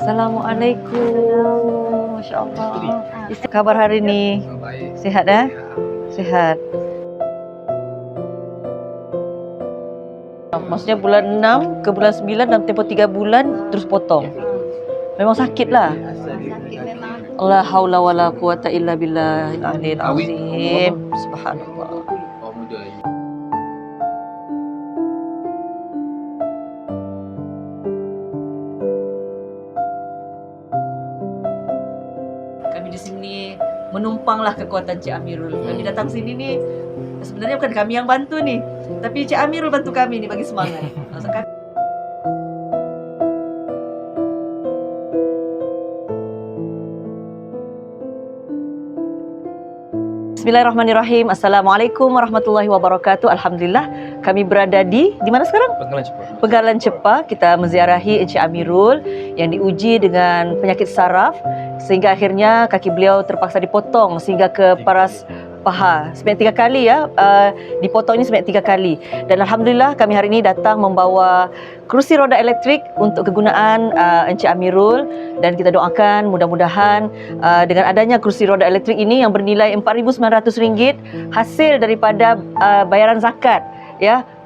Assalamualaikum. Masya Allah. Kabar hari ni? Sihat Sihat. Maksudnya bulan 6 ke bulan 9 dalam tempoh 3 bulan terus potong. Memang sakit lah. La haula wala quwata illa billahil aliyil azim. Subhanallah. Kami di sini menumpanglah kekuatan Cik Amirul. Kami datang sini ni sebenarnya bukan kami yang bantu ni, tapi Cik Amirul bantu kami ni bagi semangat. Bismillahirrahmanirrahim. Assalamualaikum warahmatullahi wabarakatuh. Alhamdulillah, kami berada di mana sekarang? Penggalan Cepa. Kita menziarahi Encik Amirul yang diuji dengan penyakit saraf sehingga akhirnya kaki beliau terpaksa dipotong sehingga ke paras paha sebanyak 3 kali dipotong ini sebanyak 3 kali. Dan alhamdulillah kami hari ini datang membawa kerusi roda elektrik untuk kegunaan Encik Amirul, dan kita doakan mudah-mudahan dengan adanya kerusi roda elektrik ini yang bernilai RM4,900 hasil daripada bayaran zakat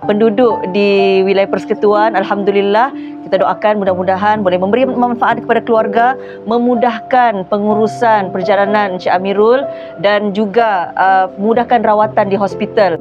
penduduk di wilayah Persekutuan. Alhamdulillah, kita doakan mudah-mudahan boleh memberi manfaat kepada keluarga, memudahkan pengurusan perjalanan Encik Amirul dan juga memudahkan rawatan di hospital.